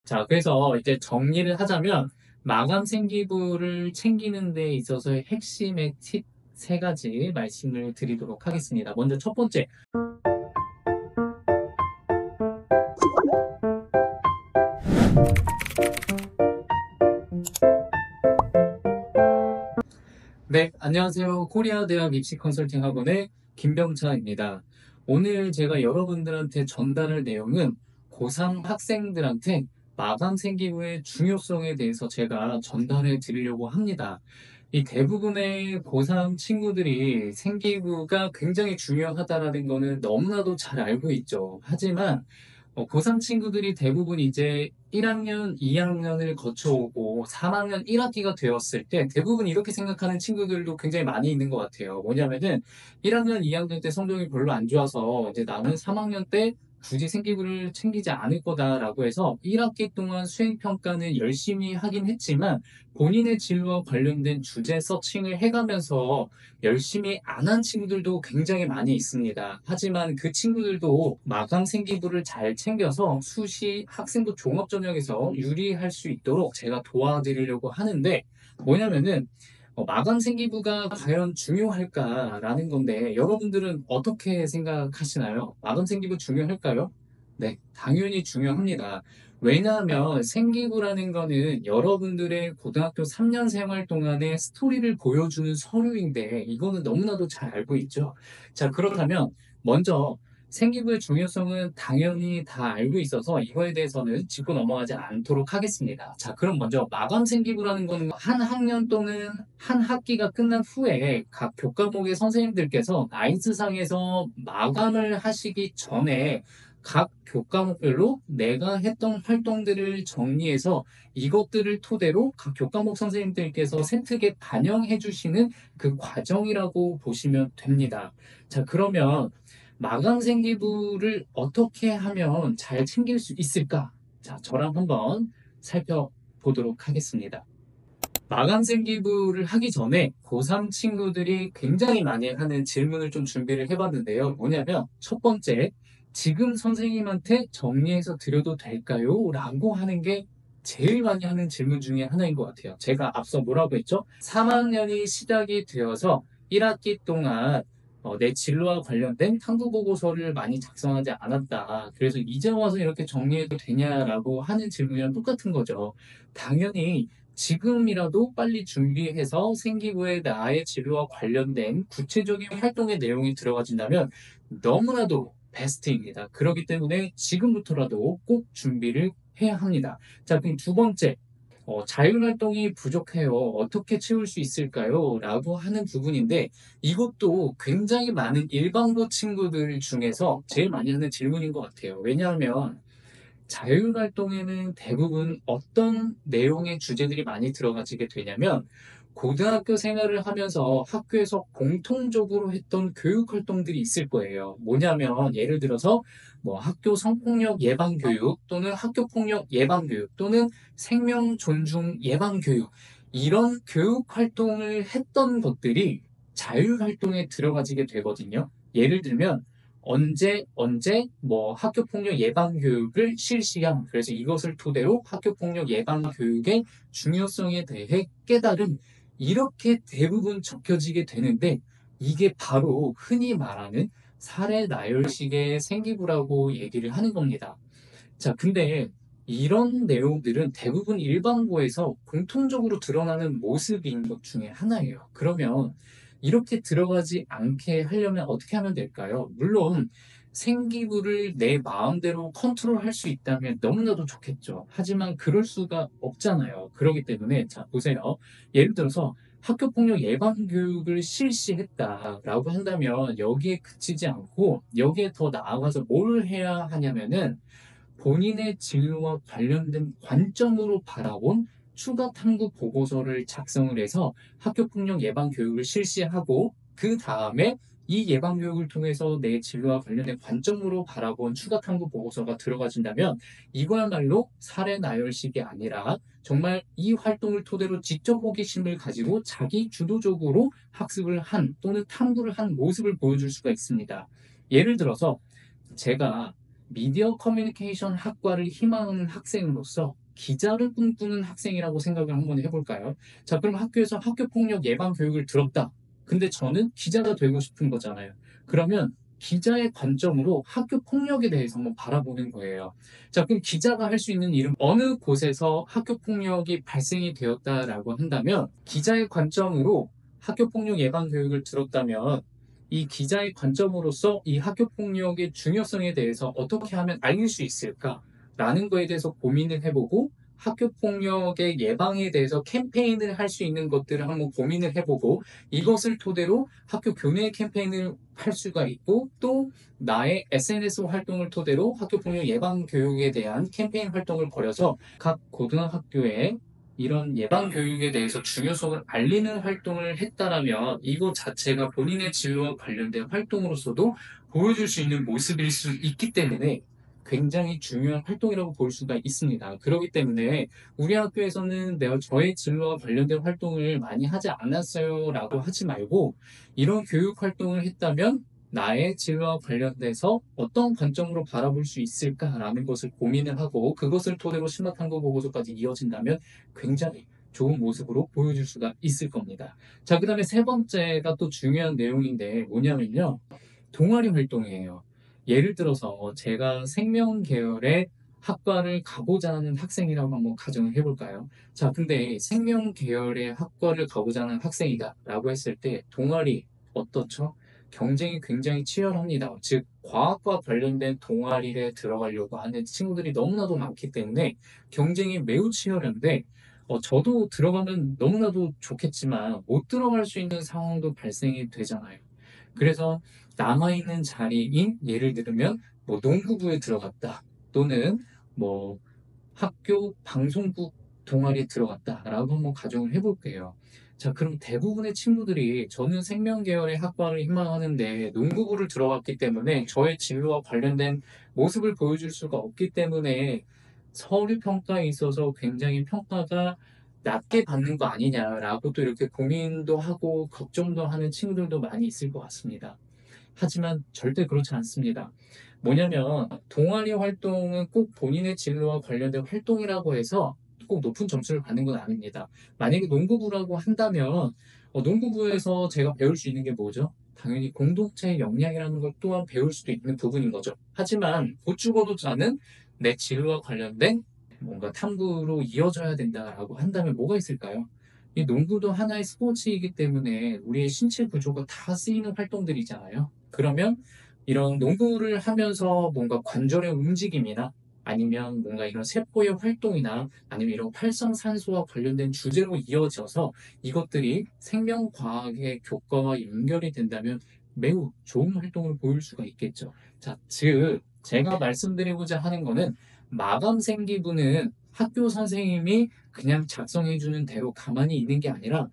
자, 그래서 이제 정리를 하자면 마감 생기부를 챙기는 데 있어서의 핵심의 팁 세 가지 말씀을 드리도록 하겠습니다. 먼저 첫 번째. 네, 안녕하세요. 코리아 대학 입시 컨설팅 학원의 김병차입니다. 오늘 제가 여러분들한테 전달할 내용은 고3 학생들한테 마감 생기부의 중요성에 대해서 제가 전달해 드리려고 합니다. 이 대부분의 고3 친구들이 생기부가 굉장히 중요하다라는 거는 너무나도 잘 알고 있죠. 하지만 고3 친구들이 대부분 이제 1학년, 2학년을 거쳐오고 3학년 1학기가 되었을 때 대부분 이렇게 생각하는 친구들도 굉장히 많이 있는 것 같아요. 뭐냐면은 1학년, 2학년 때 성적이 별로 안 좋아서 이제 나는 3학년 때 굳이 생기부를 챙기지 않을 거다라고 해서 1학기 동안 수행평가는 열심히 하긴 했지만 본인의 진로와 관련된 주제 서칭을 해가면서 열심히 안 한 친구들도 굉장히 많이 있습니다. 하지만 그 친구들도 마감 생기부를 잘 챙겨서 수시 학생부 종합전형에서 유리할 수 있도록 제가 도와드리려고 하는데 뭐냐면은 마감 생기부가 과연 중요할까라는 건데 여러분들은 어떻게 생각하시나요? 마감 생기부 중요할까요? 네, 당연히 중요합니다. 왜냐하면 생기부라는 거는 여러분들의 고등학교 3년 생활 동안의 스토리를 보여주는 서류인데 이거는 너무나도 잘 알고 있죠. 자, 그렇다면 먼저 생기부의 중요성은 당연히 다 알고 있어서 이거에 대해서는 짚고 넘어가지 않도록 하겠습니다. 자, 그럼 먼저 마감 생기부라는 거는 한 학년 또는 한 학기가 끝난 후에 각 교과목의 선생님들께서 나이스상에서 마감을 하시기 전에 각 교과목별로 내가 했던 활동들을 정리해서 이것들을 토대로 각 교과목 선생님들께서 세특에 반영해 주시는 그 과정이라고 보시면 됩니다. 자, 그러면 마감 생기부를 어떻게 하면 잘 챙길 수 있을까? 자, 저랑 한번 살펴보도록 하겠습니다. 마감 생기부를 하기 전에 고3 친구들이 굉장히 많이 하는 질문을 좀 준비를 해봤는데요. 뭐냐면 첫 번째, 지금 선생님한테 정리해서 드려도 될까요? 라고 하는 게 제일 많이 하는 질문 중에 하나인 것 같아요. 제가 앞서 뭐라고 했죠? 3학년이 시작이 되어서 1학기 동안 내 진로와 관련된 탐구 보고서를 많이 작성하지 않았다. 그래서 이제 와서 이렇게 정리해도 되냐라고 하는 질문이랑 똑같은 거죠. 당연히 지금이라도 빨리 준비해서 생기부에 나의 진로와 관련된 구체적인 활동의 내용이 들어가진다면 너무나도 베스트입니다. 그렇기 때문에 지금부터라도 꼭 준비를 해야 합니다. 자, 그럼 두 번째, 자율활동이 부족해요. 어떻게 채울 수 있을까요? 라고 하는 부분인데 이것도 굉장히 많은 일반고 친구들 중에서 제일 많이 하는 질문인 것 같아요. 왜냐하면 자율활동에는 대부분 어떤 내용의 주제들이 많이 들어가지게 되냐면 고등학교 생활을 하면서 학교에서 공통적으로 했던 교육 활동들이 있을 거예요. 뭐냐면 예를 들어서 뭐 학교 성폭력 예방 교육 또는 학교 폭력 예방 교육 또는 생명 존중 예방 교육 이런 교육 활동을 했던 것들이 자율활동에 들어가지게 되거든요. 예를 들면 언제 뭐 학교폭력 예방 교육을 실시한 그래서 이것을 토대로 학교폭력 예방 교육의 중요성에 대해 깨달음 이렇게 대부분 적혀지게 되는데 이게 바로 흔히 말하는 사례 나열식의 생기부라고 얘기를 하는 겁니다. 자, 근데 이런 내용들은 대부분 일반고에서 공통적으로 드러나는 모습인 것 중에 하나예요. 그러면 이렇게 들어가지 않게 하려면 어떻게 하면 될까요? 물론 생기부를 내 마음대로 컨트롤할 수 있다면 너무나도 좋겠죠. 하지만 그럴 수가 없잖아요. 그렇기 때문에 자, 보세요. 예를 들어서 학교폭력 예방 교육을 실시했다라고 한다면 여기에 그치지 않고 여기에 더 나아가서 뭘 해야 하냐면은 본인의 진로와 관련된 관점으로 바라본 추가 탐구 보고서를 작성을 해서 학교폭력 예방 교육을 실시하고 그 다음에 이 예방 교육을 통해서 내 진로와 관련된 관점으로 바라본 추가 탐구 보고서가 들어가진다면 이거야말로 사례 나열식이 아니라 정말 이 활동을 토대로 직접 호기심을 가지고 자기 주도적으로 학습을 한 또는 탐구를 한 모습을 보여줄 수가 있습니다. 예를 들어서 제가 미디어 커뮤니케이션 학과를 희망하는 학생으로서 기자를 꿈꾸는 학생이라고 생각을 한번 해볼까요? 자, 그럼 학교에서 학교폭력 예방 교육을 들었다. 근데 저는 기자가 되고 싶은 거잖아요. 그러면 기자의 관점으로 학교 폭력에 대해서 한번 바라보는 거예요. 자, 그럼 기자가 할 수 있는 일은 어느 곳에서 학교 폭력이 발생이 되었다라고 한다면 기자의 관점으로 학교 폭력 예방 교육을 들었다면 이 기자의 관점으로서 이 학교 폭력의 중요성에 대해서 어떻게 하면 알릴 수 있을까라는 거에 대해서 고민을 해보고 학교 폭력의 예방에 대해서 캠페인을 할 수 있는 것들을 한번 고민을 해보고 이것을 토대로 학교 교내 캠페인을 할 수가 있고 또 나의 SNS 활동을 토대로 학교 폭력 예방 교육에 대한 캠페인 활동을 벌여서 각 고등학교에 이런 예방 교육에 대해서 중요성을 알리는 활동을 했다라면 이것 자체가 본인의 진로와 관련된 활동으로서도 보여줄 수 있는 모습일 수 있기 때문에 굉장히 중요한 활동이라고 볼 수가 있습니다. 그렇기 때문에 우리 학교에서는 내가 저의 진로와 관련된 활동을 많이 하지 않았어요 라고 하지 말고 이런 교육 활동을 했다면 나의 진로와 관련돼서 어떤 관점으로 바라볼 수 있을까라는 것을 고민을 하고 그것을 토대로 심화탐구 보고서까지 이어진다면 굉장히 좋은 모습으로 보여줄 수가 있을 겁니다. 자, 그 다음에 세 번째가 또 중요한 내용인데 뭐냐면요. 동아리 활동이에요. 예를 들어서 제가 생명 계열의 학과를 가고자 하는 학생이라고 한번 가정을 해볼까요? 자, 근데 생명 계열의 학과를 가고자 하는 학생이다라고 했을 때 동아리 어떻죠? 경쟁이 굉장히 치열합니다. 즉, 과학과 관련된 동아리에 들어가려고 하는 친구들이 너무나도 많기 때문에 경쟁이 매우 치열한데, 저도 들어가면 너무나도 좋겠지만 못 들어갈 수 있는 상황도 발생이 되잖아요. 그래서 남아있는 자리인 예를 들면 뭐 농구부에 들어갔다 또는 뭐 학교 방송국 동아리에 들어갔다라고 한번 가정을 해볼게요. 자, 그럼 대부분의 친구들이 저는 생명계열의 학과를 희망하는데 농구부를 들어갔기 때문에 저의 진로와 관련된 모습을 보여줄 수가 없기 때문에 서류 평가에 있어서 굉장히 평가가 낮게 받는 거 아니냐라고 또 이렇게 고민도 하고 걱정도 하는 친구들도 많이 있을 것 같습니다. 하지만 절대 그렇지 않습니다. 뭐냐면 동아리 활동은 꼭 본인의 진로와 관련된 활동이라고 해서 꼭 높은 점수를 받는 건 아닙니다. 만약에 농구부라고 한다면 농구부에서 제가 배울 수 있는 게 뭐죠? 당연히 공동체의 역량이라는 걸 또한 배울 수도 있는 부분인 거죠. 하지만 곧 죽어도 저는 내 진로와 관련된 뭔가 탐구로 이어져야 된다라고 한다면 뭐가 있을까요? 이 농구도 하나의 스포츠이기 때문에 우리의 신체 구조가 다 쓰이는 활동들이잖아요. 그러면 이런 농구를 하면서 뭔가 관절의 움직임이나 아니면 뭔가 이런 세포의 활동이나 아니면 이런 활성산소와 관련된 주제로 이어져서 이것들이 생명과학의 교과와 연결이 된다면 매우 좋은 활동을 보일 수가 있겠죠. 자, 즉, 제가 말씀드리고자 하는 거는 마감 생기부는 학교 선생님이 그냥 작성해주는 대로 가만히 있는 게 아니라,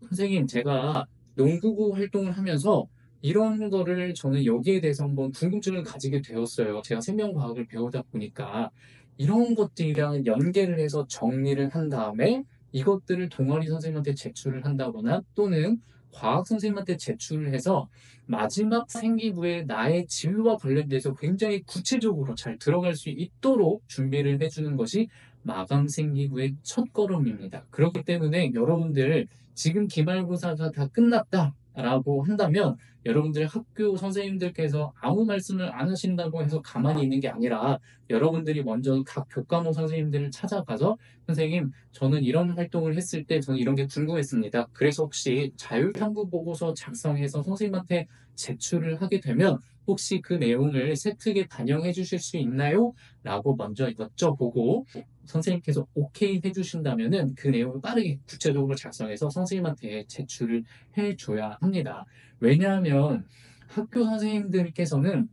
선생님, 제가 농구부 활동을 하면서 이런 거를 저는 여기에 대해서 한번 궁금증을 가지게 되었어요. 제가 생명과학을 배우다 보니까 이런 것들이랑 연계를 해서 정리를 한 다음에 이것들을 동아리 선생님한테 제출을 한다거나 또는 과학 선생님한테 제출을 해서 마지막 생기부에 나의 진로와 관련돼서 굉장히 구체적으로 잘 들어갈 수 있도록 준비를 해주는 것이 마감 생기부의 첫 걸음입니다. 그렇기 때문에 여러분들 지금 기말고사가 다 끝났다라고 한다면 여러분들 학교 선생님들께서 아무 말씀을 안 하신다고 해서 가만히 있는 게 아니라 여러분들이 먼저 각 교과목 선생님들을 찾아가서 선생님, 저는 이런 활동을 했을 때 저는 이런 게 궁금했습니다. 그래서 혹시 자율탐구 보고서 작성해서 선생님한테 제출을 하게 되면 혹시 그 내용을 세특에 반영해 주실 수 있나요? 라고 먼저 여쭤보고 선생님께서 오케이 해주신다면은 그 내용을 빠르게 구체적으로 작성해서 선생님한테 제출을 해줘야 합니다. 왜냐하면 학교 선생님들께서는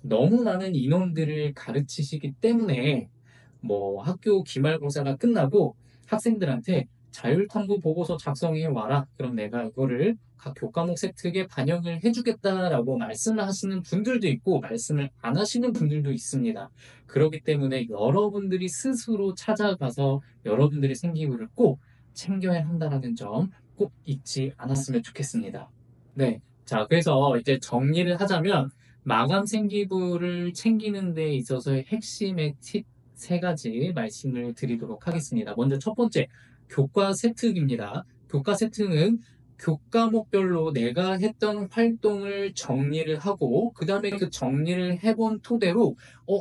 너무 많은 인원들을 가르치시기 때문에 뭐 학교 기말고사가 끝나고 학생들한테 자율탐구 보고서 작성해 와라. 그럼 내가 이거를 각 교과목 세특에 반영을 해주겠다라고 말씀을 하시는 분들도 있고 말씀을 안 하시는 분들도 있습니다. 그렇기 때문에 여러분들이 스스로 찾아가서 여러분들의 생기부를 꼭 챙겨야 한다는 점 꼭 잊지 않았으면 좋겠습니다. 네. 자, 그래서 이제 정리를 하자면 마감 생기부를 챙기는 데 있어서의 핵심의 팁 세 가지 말씀을 드리도록 하겠습니다. 먼저 첫 번째, 교과 세특입니다. 교과 세특은 교과목별로 내가 했던 활동을 정리를 하고, 그 다음에 그 정리를 해본 토대로,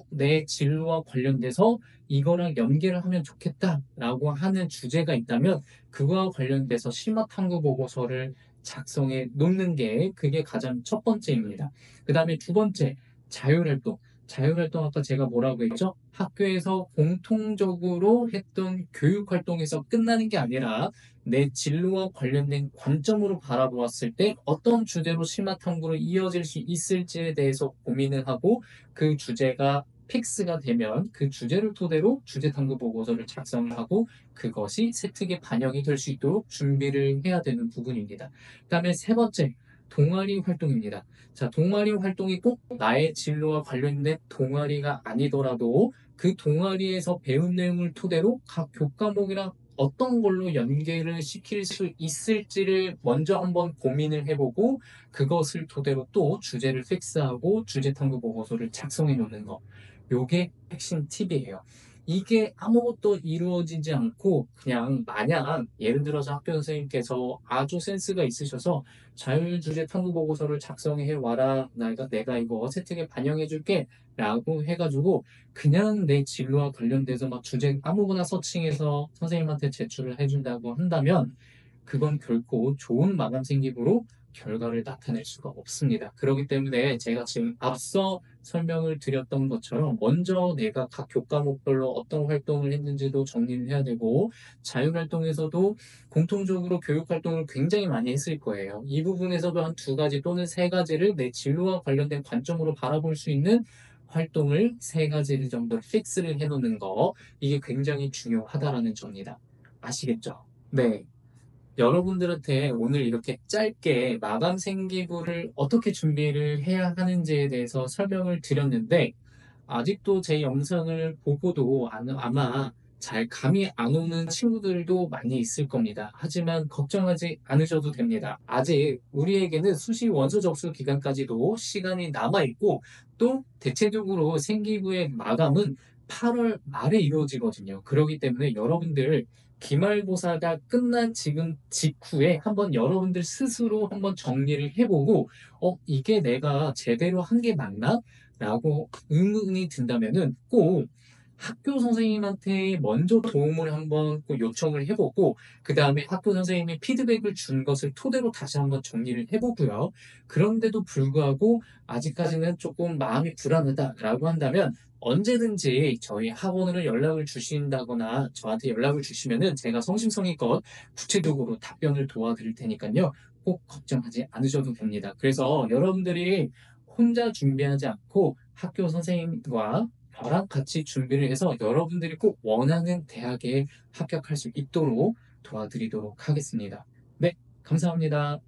내 진로와 관련돼서 이거랑 연계를 하면 좋겠다라고 하는 주제가 있다면, 그거와 관련돼서 심화 탐구 보고서를 작성해 놓는 게 그게 가장 첫 번째입니다. 그 다음에 두 번째, 자율활동. 자율활동 아까 제가 뭐라고 했죠? 학교에서 공통적으로 했던 교육활동에서 끝나는 게 아니라 내 진로와 관련된 관점으로 바라보았을 때 어떤 주제로 심화 탐구로 이어질 수 있을지에 대해서 고민을 하고 그 주제가 픽스가 되면 그 주제를 토대로 주제 탐구 보고서를 작성을 하고 그것이 세특에 반영이 될 수 있도록 준비를 해야 되는 부분입니다. 그다음에 세 번째, 동아리 활동입니다. 자, 동아리 활동이 꼭 나의 진로와 관련된 동아리가 아니더라도 그 동아리에서 배운 내용을 토대로 각 교과목이랑 어떤 걸로 연계를 시킬 수 있을지를 먼저 한번 고민을 해보고 그것을 토대로 또 주제를 픽스하고 주제 탐구 보고서를 작성해 놓는 거. 요게 핵심 팁이에요. 이게 아무것도 이루어지지 않고 그냥 마냥 예를 들어서 학교 선생님께서 아주 센스가 있으셔서 자율주제 탐구 보고서를 작성해 와라. 내가 이거 세특에 반영해 줄게. 라고 해가지고 그냥 내 진로와 관련돼서 막 주제 아무거나 서칭해서 선생님한테 제출을 해준다고 한다면 그건 결코 좋은 마감 생기부로 결과를 나타낼 수가 없습니다. 그렇기 때문에 제가 지금 앞서 설명을 드렸던 것처럼 먼저 내가 각 교과목별로 어떤 활동을 했는지도 정리를 해야 되고 자율활동에서도 공통적으로 교육활동을 굉장히 많이 했을 거예요. 이 부분에서도 한 두 가지 또는 세 가지를 내 진로와 관련된 관점으로 바라볼 수 있는 활동을 세 가지 정도 픽스를 해놓는 거 이게 굉장히 중요하다라는 점입니다. 아시겠죠? 네. 여러분들한테 오늘 이렇게 짧게 마감 생기부를 어떻게 준비를 해야 하는지에 대해서 설명을 드렸는데, 아직도 제 영상을 보고도 아마 잘 감이 안 오는 친구들도 많이 있을 겁니다. 하지만 걱정하지 않으셔도 됩니다. 아직 우리에게는 수시 원서 접수 기간까지도 시간이 남아있고, 또 대체적으로 생기부의 마감은 8월 말에 이루어지거든요. 그렇기 때문에 여러분들 기말고사가 끝난 지금 직후에 한번 여러분들 스스로 한번 정리를 해보고, 이게 내가 제대로 한 게 맞나? 라고 의문이 든다면은 꼭 학교 선생님한테 먼저 도움을 한번 꼭 요청을 해보고, 그 다음에 학교 선생님이 피드백을 준 것을 토대로 다시 한번 정리를 해보고요. 그런데도 불구하고 아직까지는 조금 마음이 불안하다라고 한다면 언제든지 저희 학원으로 연락을 주신다거나 저한테 연락을 주시면은 제가 성심성의껏 구체적으로 답변을 도와드릴 테니까요. 꼭 걱정하지 않으셔도 됩니다. 그래서 여러분들이 혼자 준비하지 않고 학교 선생님과 저랑 같이 준비를 해서 여러분들이 꼭 원하는 대학에 합격할 수 있도록 도와드리도록 하겠습니다. 네, 감사합니다.